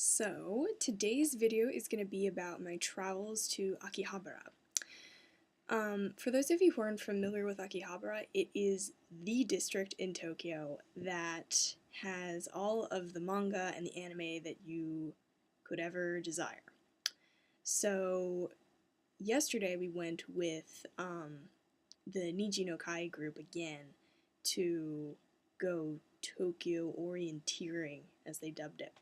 So, today's video is going to be about my travels to Akihabara. For those of you who aren't familiar with Akihabara, it is the district in Tokyo that has all of the manga and the anime that you could ever desire. So, yesterday we went with the Niji no Kai group again to go Tokyo orienteering, as they dubbed it.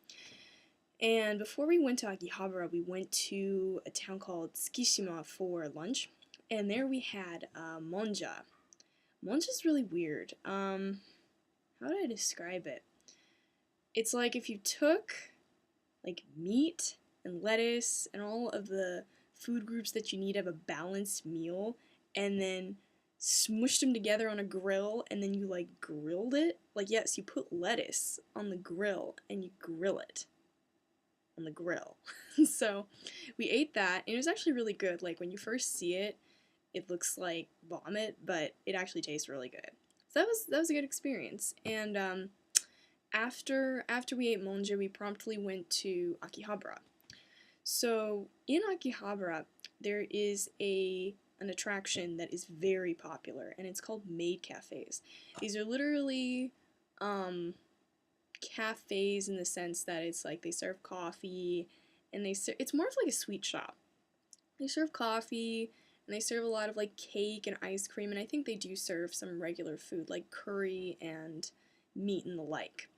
And before we went to Akihabara, we went to a town called Tsukishima for lunch, and there we had monja. Monja's really weird. How do I describe it? It's like if you took like meat and lettuce and all of the food groups that you need to have a balanced meal, and then smushed them together on a grill, and then you like grilled it. Like, yes, you put lettuce on the grill and you grill it on the grill. So we ate that, and it was actually really good. Like, when you first see it, it looks like vomit, but it actually tastes really good. So that was a good experience. And after we ate monja, we promptly went to Akihabara. So in Akihabara, there is an attraction that is very popular, and it's called maid cafes. These are literally cafes in the sense that it's like they serve coffee, and it's more of like a sweet shop. They serve coffee, and they serve a lot of like cake and ice cream, and I think they do serve some regular food like curry and meat and the like.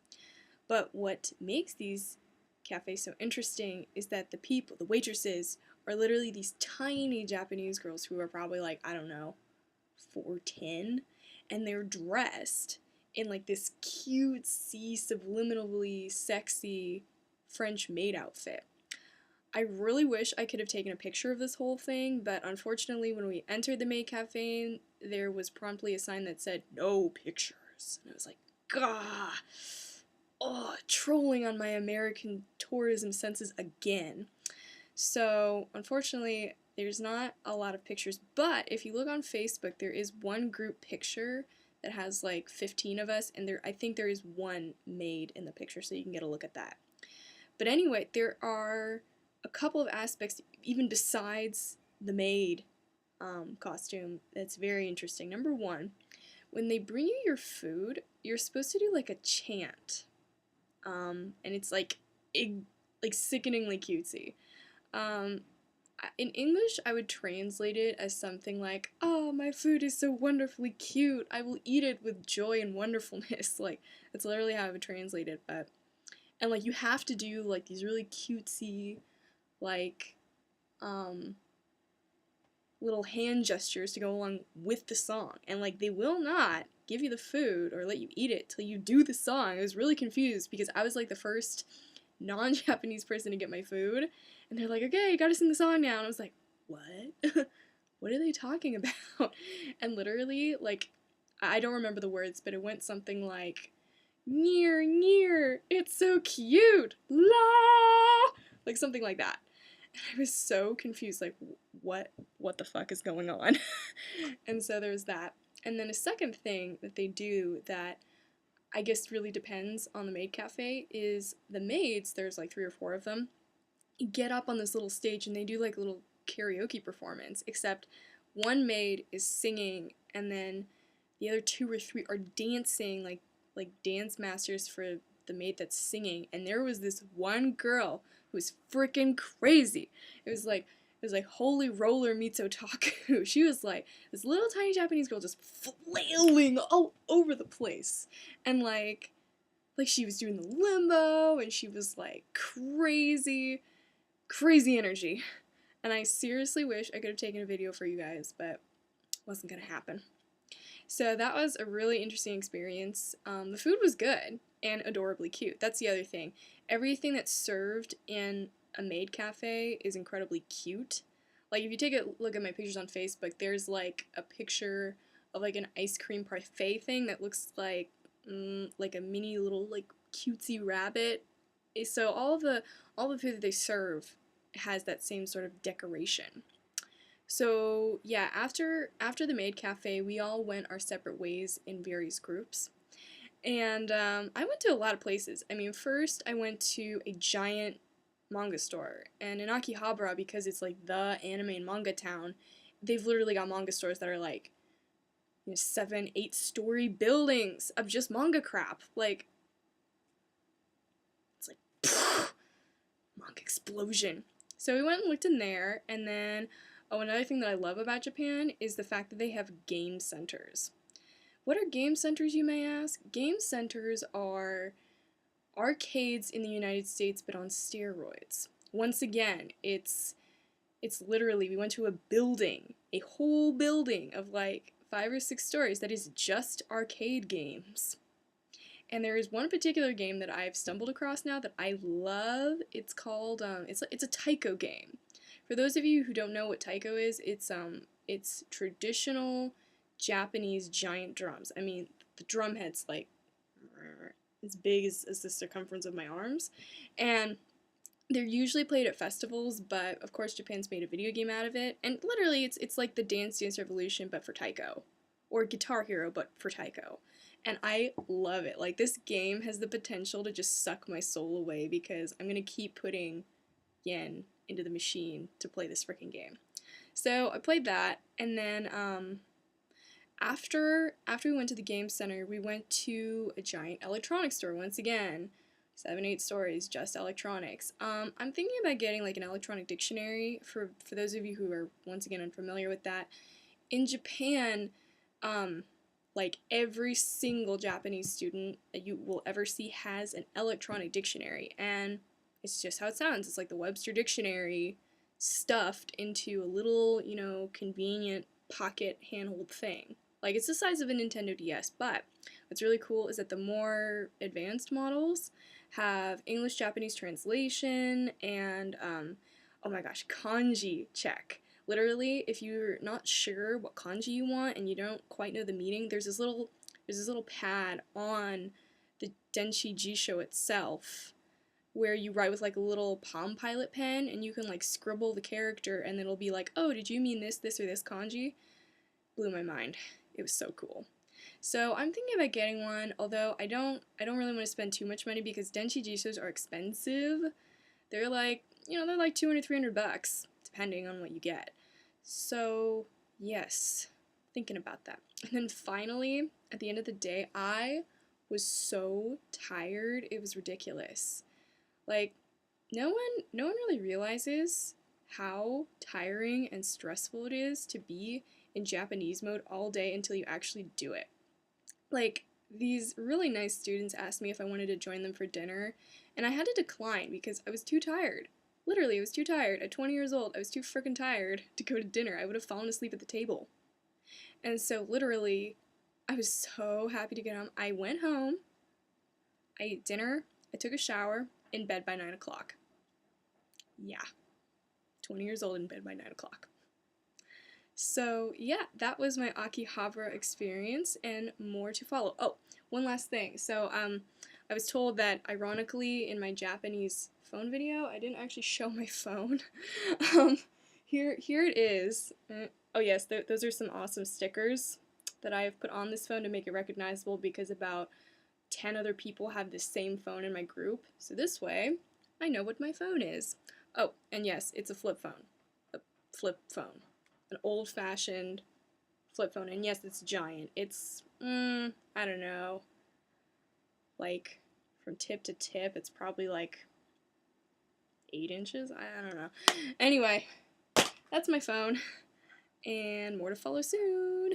But what makes these cafes so interesting is that the waitresses, are literally these tiny Japanese girls who are probably like, I don't know, 4'10", and they're dressed in like this cutesy, subliminally sexy French maid outfit. I really wish I could have taken a picture of this whole thing, but unfortunately when we entered the maid cafe, there was promptly a sign that said, "No pictures." And I was like, gah! Oh, trolling on my American tourism senses again. So, unfortunately, there's not a lot of pictures, but if you look on Facebook, there is one group picture that has like 15 of us, and I think there is one maid in the picture, so you can get a look at that. But anyway, there are a couple of aspects, even besides the maid costume, that's very interesting. Number one, when they bring you your food, you're supposed to do like a chant, and it's like sickeningly cutesy. In English, I would translate it as something like, "Oh, my food is so wonderfully cute. I will eat it with joy and wonderfulness." Like, that's literally how I would translate it. And like, you have to do like these really cutesy, like, little hand gestures to go along with the song. And like, they will not give you the food or let you eat it till you do the song. I was really confused because I was like the first non-Japanese person to get my food, and they're like, "Okay, you gotta sing the song now," and I was like, what? What are they talking about? And literally, like, I don't remember the words, but it went something like, "Near, near, it's so cute, la," like something like that. And I was so confused, like, what the fuck is going on? And so there's that. And then a second thing that they do that I guess really depends on the maid cafe is the maids, there's like 3 or 4 of them, get up on this little stage and they do like a little karaoke performance, except one maid is singing and then the other 2 or 3 are dancing like dance masters for the maid that's singing. And there was this one girl who was freaking crazy. It was like holy roller meets otaku. She was like this little tiny Japanese girl just flailing all over the place. And like she was doing the limbo, and she was like crazy energy. And I seriously wish I could have taken a video for you guys, but it wasn't gonna happen. So that was a really interesting experience. The food was good and adorably cute. That's the other thing. Everything that's served in a maid cafe is incredibly cute. Like, if you take a look at my pictures on Facebook, there's like a picture of like an ice cream parfait thing that looks like a mini little like cutesy rabbit. So all the food that they serve has that same sort of decoration. So yeah, after the maid cafe, we all went our separate ways in various groups. And I went to a lot of places. I mean, first I went to a giant manga store. And in Akihabara, because it's like the anime and manga town, they've literally got manga stores that are like, 7, 8-story buildings of just manga crap. Like, it's like, pfft, manga explosion. So we went and looked in there, and then, another thing that I love about Japan is the fact that they have game centers. What are game centers, you may ask? Game centers are arcades in the United States, but on steroids. Once again, it's literally, we went to a building, a whole building of like 5 or 6 stories that is just arcade games. And there is one particular game that I've stumbled across now that I love. It's called it's a taiko game. For those of you who don't know what taiko is, it's traditional Japanese giant drums. I mean, the drum head's like as big as the circumference of my arms, and they're usually played at festivals, but of course Japan's made a video game out of it, and literally it's like the Dance Dance Revolution but for taiko, or Guitar Hero but for taiko, and I love it. Like, this game has the potential to just suck my soul away because I'm gonna keep putting yen into the machine to play this freaking game. So I played that, and then after we went to the game center, we went to a giant electronics store once again. 7, 8 stories, just electronics. I'm thinking about getting like an electronic dictionary for those of you who are once again unfamiliar with that. In Japan, like every single Japanese student that you will ever see has an electronic dictionary, and it's just how it sounds. It's like the Webster Dictionary stuffed into a little, convenient pocket handhold thing. Like, it's the size of a Nintendo DS, but what's really cool is that the more advanced models have English-Japanese translation and, oh my gosh, kanji check. Literally, if you're not sure what kanji you want and you don't quite know the meaning, there's this little pad on the Denshi Jisho itself where you write with like a little Palm Pilot pen, and you can like scribble the character, and then it'll be like, oh, did you mean this, or this kanji? Blew my mind. It was so cool. So I'm thinking about getting one, although I don't really want to spend too much money because Denshi Jishos are expensive. They're like, they're like $200-$300 depending on what you get. So yes, thinking about that. And then finally, at the end of the day, I was so tired. It was ridiculous. Like, no one really realizes how tiring and stressful it is to be in Japanese mode all day until you actually do it. Like, these really nice students asked me if I wanted to join them for dinner, and I had to decline because I was too tired. Literally, I was too tired. At 20 years old, I was too freaking tired to go to dinner. I would have fallen asleep at the table. And so, literally, I was so happy to get home. I went home, I ate dinner, I took a shower, in bed by 9 o'clock. Yeah. 20 years old in bed by 9 o'clock. So yeah, that was my Akihabara experience, and more to follow. Oh, one last thing. So I was told that ironically in my Japanese phone video, I didn't actually show my phone. Here it is. Oh yes, those are some awesome stickers that I have put on this phone to make it recognizable, because about 10 other people have the same phone in my group. So this way, I know what my phone is. Oh, and yes, it's a flip phone. A flip phone. An old-fashioned flip phone. And yes, it's giant. It's, I don't know, like, from tip to tip, it's probably like 8 inches? I don't know. Anyway, that's my phone, and more to follow soon.